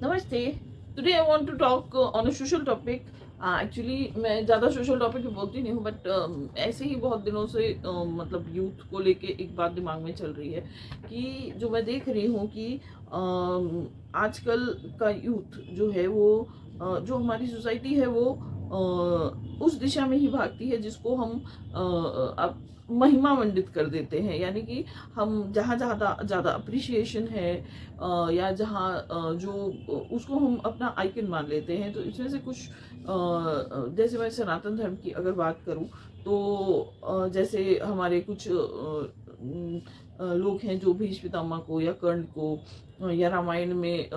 नमस्ते। Today I want to talk on a social topic. Actually मैं ज़्यादा social topic बोलती नहीं हूँ, बट ऐसे ही बहुत दिनों से मतलब यूथ को लेके एक बात दिमाग में चल रही है कि जो मैं देख रही हूँ कि आजकल का यूथ जो है वो जो हमारी सोसाइटी है वो उस दिशा में ही भागती है जिसको हम अब महिमा मंडित कर देते हैं। यानी कि हम जहाँ ज़्यादा ज़्यादा अप्रिशिएशन है या जहाँ जो उसको हम अपना आइकन मान लेते हैं। तो इसमें से कुछ जैसे मैं सनातन धर्म की अगर बात करूं तो जैसे हमारे कुछ लोग हैं जो भीष्म पितामह को या कर्ण को या रामायण में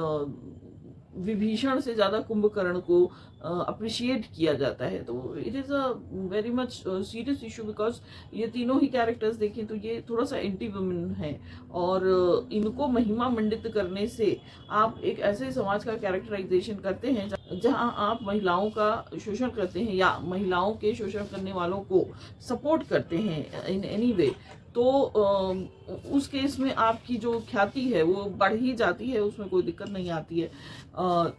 विभीषण से ज़्यादा कुंभकर्ण को अप्रिशिएट किया जाता है। तो it is a very much serious issue, because ये तीनों ही कैरेक्टर्स देखें तो ये थोड़ा सा एंटी वुमेन है और इनको महिमा मंडित करने से आप एक ऐसे समाज का कैरेक्टराइजेशन करते हैं जहां आप महिलाओं का शोषण करते हैं या महिलाओं के शोषण करने वालों को सपोर्ट करते हैं इन एनी वे। तो उस केस में आपकी जो ख्याति है वो बढ़ ही जाती है, उसमें कोई दिक्कत नहीं आती है।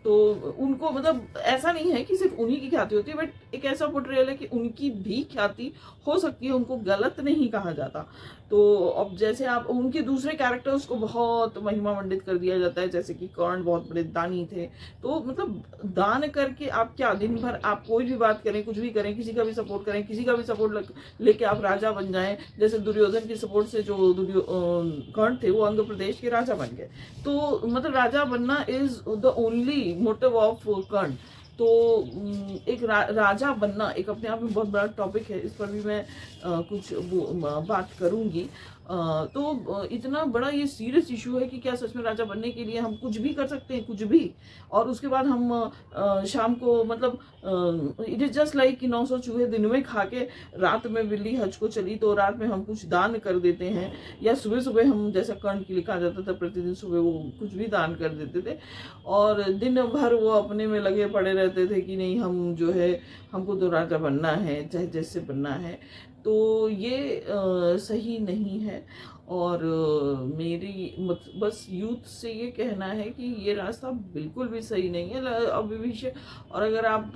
तो उनको मतलब ऐसा नहीं है कि सिर्फ उन्हीं की ख्याति होती है, बट एक ऐसा पोर्ट्रेयल है कि उनकी भी ख्याति हो सकती है, उनको गलत नहीं कहा जाता। तो अब जैसे आप उनके दूसरे कैरेक्टर्स को बहुत महिमा मंडित कर दिया जाता है, जैसे कि कर्ण बहुत बड़े दानी थे। तो मतलब दान करके आप क्या दिन भर आप कोई भी बात करें, कुछ भी करें, किसी का भी सपोर्ट करें, किसी का भी सपोर्ट लेके आप राजा बन जाएं। जैसे दुर्योधन की सपोर्ट से जो कर्ण थे वो अंग प्रदेश के राजा बन गए। तो मतलब राजा बनना is the only motive of Karna. तो एक राजा बनना एक अपने आप में बहुत बड़ा टॉपिक है, इस पर भी मैं कुछ बात करूंगी। तो इतना बड़ा ये सीरियस इशू है कि क्या सच में राजा बनने के लिए हम कुछ भी कर सकते हैं, कुछ भी, और उसके बाद हम शाम को मतलब इट इज जस्ट लाइक कि 900 चूहे दिन में खा के रात में बिल्ली हज को चली, तो रात में हम कुछ दान कर देते हैं। या सुबह सुबह हम, जैसा कर्ण की लिखा जाता था, प्रतिदिन सुबह वो कुछ भी दान कर देते थे और दिन भर वो अपने में लगे पड़े रहते थे कि नहीं हम जो है हमको तो राजा बनना है, चाहे जैसे बनना है। तो ये सही नहीं है। और मेरी बस यूथ से ये कहना है कि ये रास्ता बिल्कुल भी सही नहीं है अभी भी। और अगर आप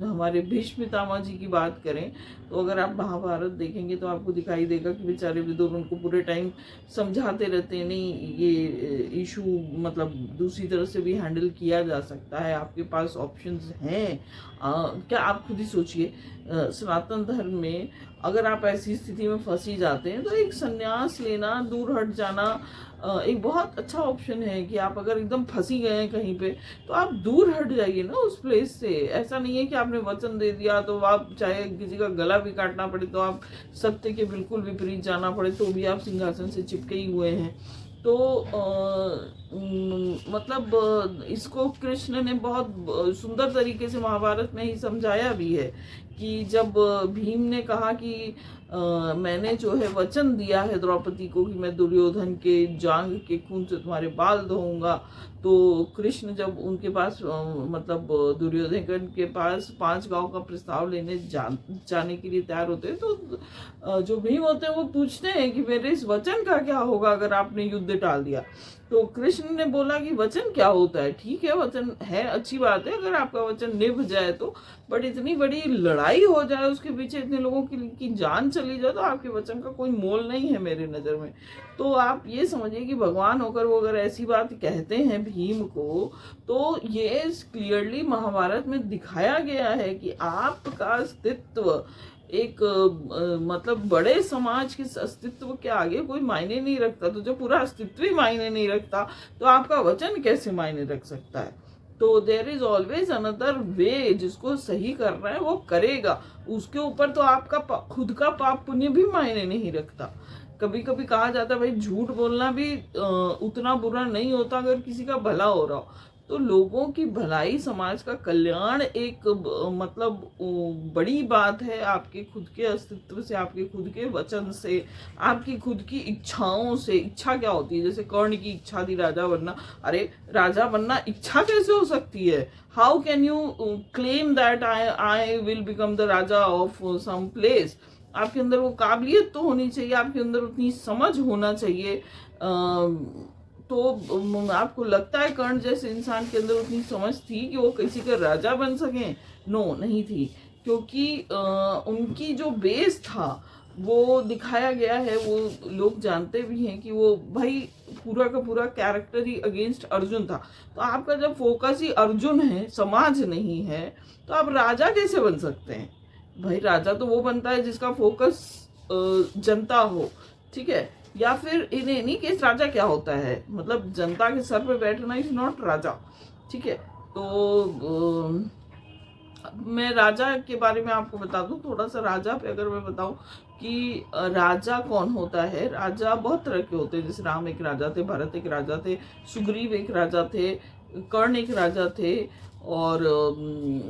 हमारे भीष्म पितामह जी की बात करें तो अगर आप महाभारत देखेंगे तो आपको दिखाई देगा कि बेचारे विदुर उनको पूरे टाइम समझाते रहते हैं, नहीं ये इशू मतलब दूसरी तरह से भी हैंडल किया जा सकता है, आपके पास ऑप्शंस हैं। क्या आप खुद ही सोचिए, सनातन धर्म में अगर आप ऐसी स्थिति में फंसी जाते हैं तो एक संन्यास लेना, दूर हट जाना एक बहुत अच्छा ऑप्शन है। कि आप अगर एकदम फंसी गए हैं कहीं पे तो आप दूर हट जाइए ना उस प्लेस से। ऐसा नहीं है कि आपने वचन दे दिया तो आप चाहे किसी का गला भी काटना पड़े, तो आप सत्य के बिल्कुल विपरीत जाना पड़े तो भी आप सिंहासन से चिपके ही हुए हैं। तो मतलब इसको कृष्ण ने बहुत सुंदर तरीके से महाभारत में ही समझाया भी है कि जब भीम ने कहा कि मैंने जो है वचन दिया है द्रौपदी को कि मैं दुर्योधन के जांग के खून से तुम्हारे बाल धोऊंगा, तो कृष्ण जब उनके पास मतलब दुर्योधन के पास 5 गांव का प्रस्ताव लेने जाने के लिए तैयार होते हैं, तो जो भीम होते हैं वो पूछते हैं कि मेरे इस वचन का क्या होगा अगर आपने युद्ध टाल दिया। तो कृष्ण ने बोला कि वचन क्या होता है, ठीक है वचन है, अच्छी बात है अगर आपका वचन निभ जाए तो, बट इतनी बड़ी लड़ाई हो जाए, उसके पीछे इतने लोगों की जान चली जाए, तो आपके वचन का कोई मोल नहीं है मेरे नज़र में। तो आप ये समझिए कि भगवान होकर वो अगर ऐसी बात कहते हैं भीम को, तो ये क्लियरली महाभारत में दिखाया गया है कि आपका अस्तित्व एक मतलब बड़े समाज के अस्तित्व के आगे कोई मायने नहीं रखता। तो जब पूरा अस्तित्व ही मायने नहीं रखता तो आपका वचन कैसे मायने रख सकता है। तो there is always another way, जिसको सही करना है वो करेगा, उसके ऊपर तो आपका खुद का पाप पुण्य भी मायने नहीं रखता। कभी कभी कहा जाता है भाई झूठ बोलना भी उतना बुरा नहीं होता अगर किसी का भला हो रहा हो। तो लोगों की भलाई, समाज का कल्याण एक मतलब बड़ी बात है। आपके खुद के अस्तित्व से, आपके खुद के वचन से, आपकी खुद की इच्छाओं से। इच्छा क्या होती है? जैसे कर्ण की इच्छा थी राजा बनना, अरे राजा बनना इच्छा कैसे हो सकती है? How can you claim that I will become the raja of some place? आपके अंदर वो काबिलियत तो होनी चाहिए, आपके अंदर उतनी समझ होना चाहिए तो आपको लगता है कर्ण जैसे इंसान के अंदर उतनी समझ थी कि वो किसी का राजा बन सकें? नो, नहीं थी, क्योंकि उनकी जो बेस था वो दिखाया गया है। वो लोग जानते भी हैं कि वो भाई पूरा का पूरा कैरेक्टर ही अगेंस्ट अर्जुन था। तो आपका जब फोकस ही अर्जुन है, समाज नहीं है, तो आप राजा कैसे बन सकते हैं? भाई राजा तो वो बनता है जिसका फोकस जनता हो, ठीक है? या फिर इन एनी केस राजा क्या होता है, मतलब जनता के सर पे बैठना इज नॉट राजा, ठीक है? तो मैं राजा के बारे में आपको बता दूं थोड़ा सा। राजा पे अगर मैं बताऊं कि राजा कौन होता है, राजा बहुत तरह के होते हैं। जैसे राम एक राजा थे, भरत एक राजा थे, सुग्रीव एक राजा थे, कर्ण एक राजा थे, और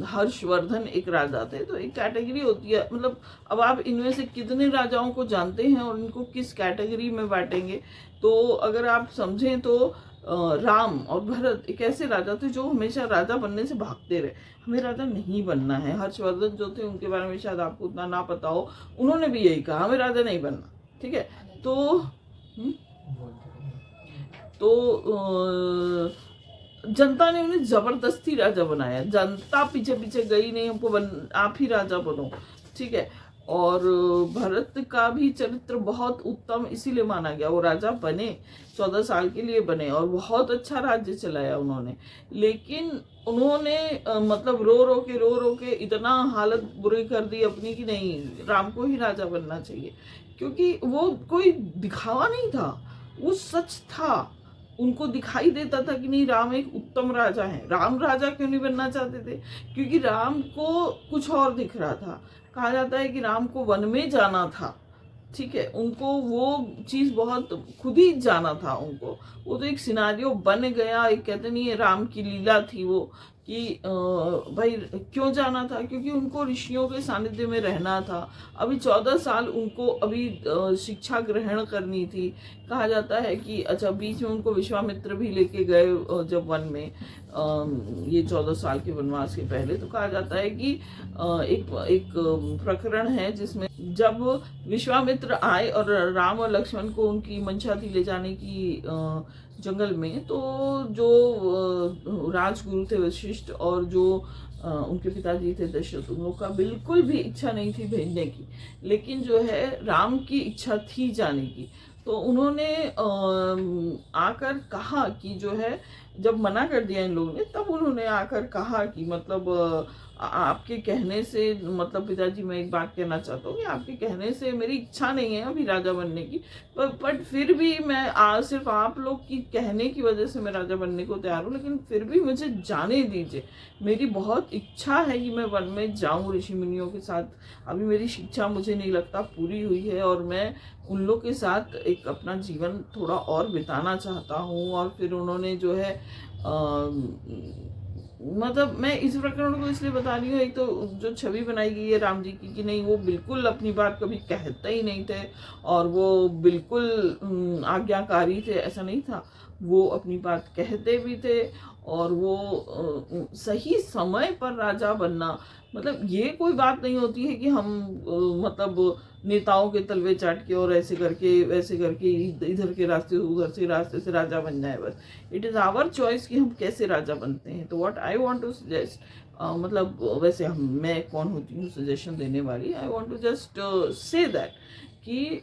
हर्षवर्धन एक राजा थे। तो एक कैटेगरी होती है, मतलब अब आप इनमें से कितने राजाओं को जानते हैं और इनको किस कैटेगरी में बांटेंगे? तो अगर आप समझें तो राम और भरत एक ऐसे राजा थे जो हमेशा राजा बनने से भागते रहे, हमें राजा नहीं बनना है। हर्षवर्धन जो थे उनके बारे में शायद आपको उतना ना पता हो, उन्होंने भी यही कहा हमें राजा नहीं बनना, ठीक है? तो जनता ने उन्हें जबरदस्ती राजा बनाया, जनता पीछे पीछे गई नहीं, हमको आप ही राजा बनो, ठीक है? और भरत का भी चरित्र बहुत उत्तम इसीलिए माना गया, वो राजा बने, 14 साल के लिए बने और बहुत अच्छा राज्य चलाया उन्होंने। लेकिन उन्होंने मतलब रो रो के इतना हालत बुरी कर दी अपनी कि नहीं, राम को ही राजा बनना चाहिए, क्योंकि वो कोई दिखावा नहीं था, वो सच था। उनको दिखाई देता था कि नहीं, राम एक उत्तम राजा है। राम राजा क्यों नहीं बनना चाहते थे? क्योंकि राम को कुछ और दिख रहा था। कहा जाता है कि राम को वन में जाना था, ठीक है? उनको वो चीज बहुत खुद ही जाना था उनको, वो तो एक सिनारियो बन गया। एक कहते नहीं है राम की लीला थी वो, कि भाई क्यों जाना था? क्योंकि उनको ऋषियों के सानिध्य में रहना था। अभी 14 साल उनको अभी शिक्षा ग्रहण करनी थी। कहा जाता है कि अच्छा, बीच में उनको विश्वामित्र भी लेके गए जब वन में, ये 14 साल के वनवास के पहले। तो कहा जाता है कि एक प्रकरण है जिसमें जब विश्वामित्र आए और राम और लक्ष्मण को उनकी मंशा थी ले जाने की जंगल में, तो जो राजगुरु थे वशिष्ठ और जो उनके पिताजी थे दशरथ, उन लोग का बिल्कुल भी इच्छा नहीं थी भेजने की, लेकिन जो है राम की इच्छा थी जाने की। तो उन्होंने आकर कहा कि जो है, जब मना कर दिया इन लोगों ने, तब उन्होंने आकर कहा कि मतलब आपके कहने से, मतलब पिताजी मैं एक बात कहना चाहता हूँ कि आपके कहने से मेरी इच्छा नहीं है अभी राजा बनने की, बट फिर भी मैं सिर्फ आप लोग की कहने की वजह से मैं राजा बनने को तैयार हूँ, लेकिन फिर भी मुझे जाने दीजिए। मेरी बहुत इच्छा है कि मैं वन में जाऊँ ऋषि मुनियों के साथ। अभी मेरी शिक्षा मुझे नहीं लगता पूरी हुई है और मैं उन लोग के साथ एक अपना जीवन थोड़ा और बिताना चाहता हूँ। और फिर उन्होंने जो है मतलब मैं इस प्रकरण को इसलिए बता रही हूँ, एक तो जो छवि बनाई गई है राम जी की कि नहीं, वो बिल्कुल अपनी बात कभी कहते ही नहीं थे और वो बिल्कुल आज्ञाकारी थे, ऐसा नहीं था। वो अपनी बात कहते भी थे और वो सही समय पर राजा बनना, मतलब ये कोई बात नहीं होती है कि हम मतलब नेताओं के तलवे चाट के और ऐसे करके वैसे करके इधर के रास्ते उधर से रास्ते से राजा बन जाए। बस इट इज़ आवर चॉइस कि हम कैसे राजा बनते हैं। तो what I want to suggest, मतलब वैसे मैं कौन होती हूँ सजेशन देने वाली, I want to just say that कि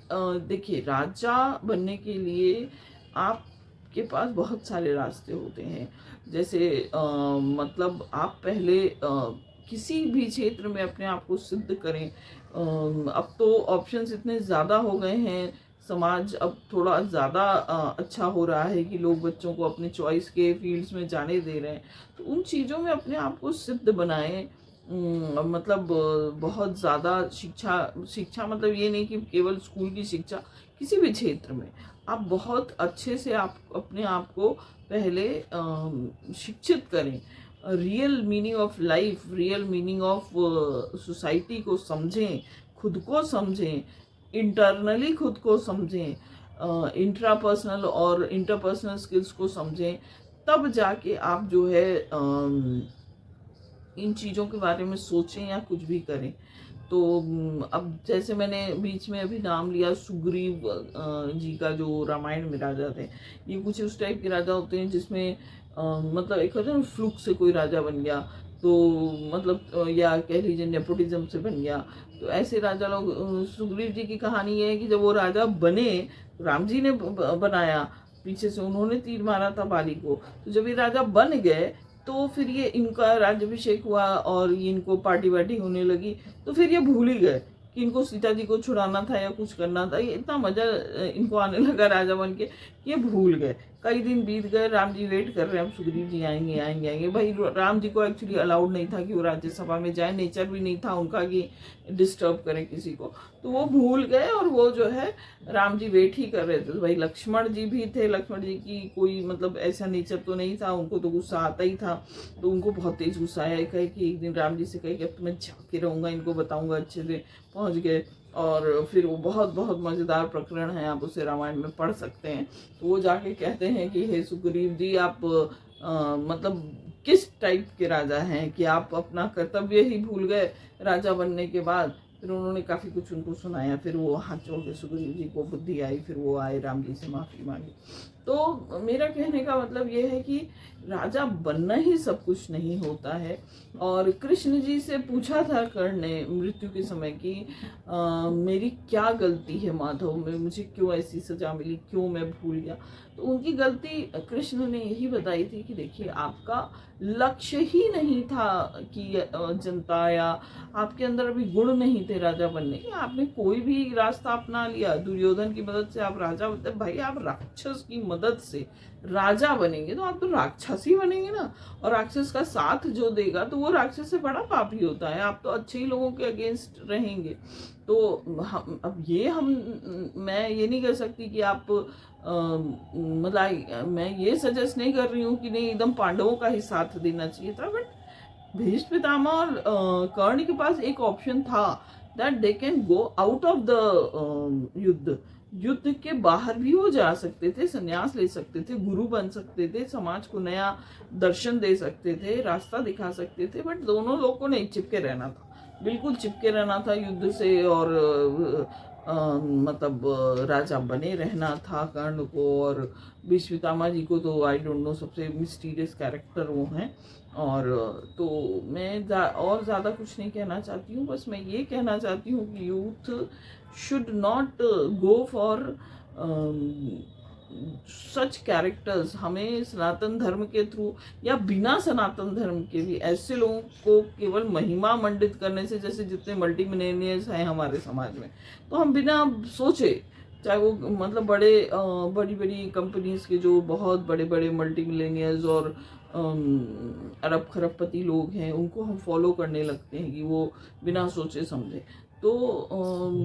देखिए, राजा बनने के लिए आपके पास बहुत सारे रास्ते होते हैं। जैसे मतलब आप पहले किसी भी क्षेत्र में अपने आप को सिद्ध करें। अब तो ऑप्शंस इतने ज़्यादा हो गए हैं, समाज अब थोड़ा ज़्यादा अच्छा हो रहा है कि लोग बच्चों को अपने चॉइस के फील्ड्स में जाने दे रहे हैं। तो उन चीज़ों में अपने आप को सिद्ध बनाएं। मतलब बहुत ज़्यादा शिक्षा मतलब ये नहीं कि केवल स्कूल की शिक्षा, किसी भी क्षेत्र में आप बहुत अच्छे से आप अपने आप को पहले शिक्षित करें। Real meaning of life, real meaning of society को समझें, खुद को समझें, इंटरनली खुद को समझें, इंट्रापर्सनल और इंटरपर्सनल स्किल्स को समझें। तब जाके आप जो है इन चीज़ों के बारे में सोचें या कुछ भी करें। तो अब जैसे मैंने बीच में अभी नाम लिया सुग्रीव जी का, जो रामायण में राजा थे, ये कुछ उस टाइप के राजा होते हैं जिसमें मतलब एक होता है ना, फ्लुक से कोई राजा बन गया, तो मतलब या कह लीजिए नेपोटिज्म से बन गया। तो ऐसे राजा लोग, सुग्रीव जी की कहानी ये है कि जब वो राजा बने, राम जी ने बनाया, पीछे से उन्होंने तीर मारा था बाली को, तो जब ये राजा बन गए तो फिर ये इनका राज्याभिषेक हुआ और ये इनको पार्टी वार्टी होने लगी, तो फिर ये भूल ही गए कि इनको सीता जी को छुड़ाना था या कुछ करना था। ये इतना मजा इनको आने लगा राजा बन के, ये भूल गए। कई दिन बीत गए, राम जी वेट कर रहे हैं, अब सुग्रीव जी आएंगे आएंगे आएंगे। भाई राम जी को एक्चुअली अलाउड नहीं था कि वो राज्यसभा में जाए, नेचर भी नहीं था उनका कि डिस्टर्ब करें किसी को, तो वो भूल गए। और वो जो है राम जी वेट ही कर रहे थे। तो भाई लक्ष्मण जी भी थे, लक्ष्मण जी की कोई मतलब ऐसा नेचर तो नहीं था, उनको तो गुस्सा आता ही था, तो उनको बहुत तेज गुस्सा आया। कहे कि एक दिन राम जी से कहे कि अब तो मैं झाँके रहूँगा, इनको बताऊँगा अच्छे से। पहुँच गए और फिर वो बहुत बहुत मज़ेदार प्रकरण है, आप उसे रामायण में पढ़ सकते हैं। तो वो जाके कहते हैं कि हे सुग्रीव जी, आप मतलब किस टाइप के राजा हैं कि आप अपना कर्तव्य ही भूल गए राजा बनने के बाद। फिर उन्होंने काफ़ी कुछ उनको सुनाया, फिर वो हाथ जोड़ के सुग्रीव जी को बुद्धि आई, फिर वो आए राम जी से माफ़ी मांगी। तो मेरा कहने का मतलब ये है कि राजा बनना ही सब कुछ नहीं होता है। और कृष्ण जी से पूछा था कर्ण ने मृत्यु के समय कि मेरी क्या गलती है माधव में, मुझे क्यों ऐसी सजा मिली, क्यों मैं भूल गया। तो उनकी गलती कृष्ण ने यही बताई थी कि देखिए, आपका लक्ष्य ही नहीं था कि जनता, या आपके अंदर अभी गुण नहीं थे राजा बनने के। आपने कोई भी रास्ता अपना लिया, दुर्योधन की मदद से आप राजा बनते। भाई आप राक्षस की मदद से राजा बनेंगे तो आप तो राक्षस ही बनेंगे ना, और राक्षस का साथ जो देगा तो वो राक्षस से बड़ा पापी होता है। आप तो अच्छे ही लोगों के अगेंस्ट रहेंगे। तो हम अब ये हम मैं ये नहीं कह सकती कि आप मतलब मैं ये सजेस्ट नहीं कर रही हूँ कि नहीं एकदम पांडवों का ही साथ देना चाहिए था, बट भीष्म पितामह और कर्ण के पास एक ऑप्शन था that they can go out of the युद्ध के बाहर भी वो जा सकते थे, संन्यास ले सकते थे, गुरु बन सकते थे, समाज को नया दर्शन दे सकते थे, रास्ता दिखा सकते थे। बट दोनों लोग को नहीं, चिपके रहना था, बिल्कुल चिपके रहना था युद्ध से। और मतलब राजा बने रहना था कर्ण को। और भीष्म पितामह जी को तो आई डोंट नो, सबसे मिस्टीरियस कैरेक्टर वो हैं। और तो मैं और ज़्यादा कुछ नहीं कहना चाहती हूँ, बस मैं ये कहना चाहती हूँ कि youth should not go for such characters. हमें सनातन धर्म के थ्रू या बिना सनातन धर्म के भी ऐसे लोगों को केवल महिमा मंडित करने से, जैसे जितने मल्टी मिलेनियर्स हैं हमारे समाज में, तो हम बिना सोचे, चाहे वो मतलब बड़ी बड़ी कंपनीज के जो बहुत बड़े बड़े मल्टी मिलेनियर्स और अरब खरबपति लोग हैं, उनको हम फॉलो करने लगते हैं कि वो बिना सोचे समझे। तो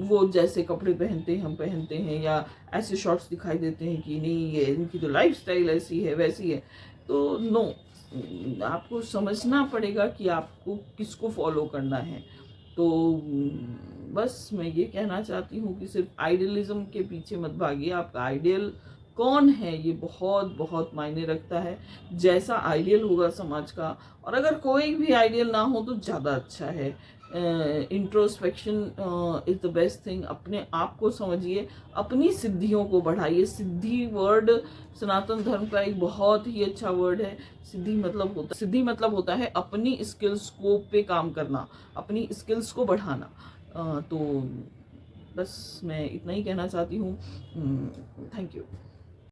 वो जैसे कपड़े पहनते हैं हम पहनते हैं, या ऐसे शॉर्ट्स दिखाई देते हैं कि नहीं ये इनकी तो लाइफस्टाइल ऐसी है वैसी है। तो नो, आपको समझना पड़ेगा कि आपको किसको फॉलो करना है। तो बस मैं ये कहना चाहती हूँ कि सिर्फ आइडियलिज्म के पीछे मत भागिए। आपका आइडियल कौन है ये बहुत बहुत मायने रखता है। जैसा आइडियल होगा समाज का, और अगर कोई भी आइडियल ना हो तो ज़्यादा अच्छा है। Introspection is the best thing. अपने आप को समझिए, अपनी सिद्धियों को बढ़ाइए। सिद्धि वर्ड सनातन धर्म का एक बहुत ही अच्छा वर्ड है। सिद्धि मतलब होता है अपनी स्किल्स को पे काम करना, अपनी स्किल्स को बढ़ाना। तो बस मैं इतना ही कहना चाहती हूँ। Thank you.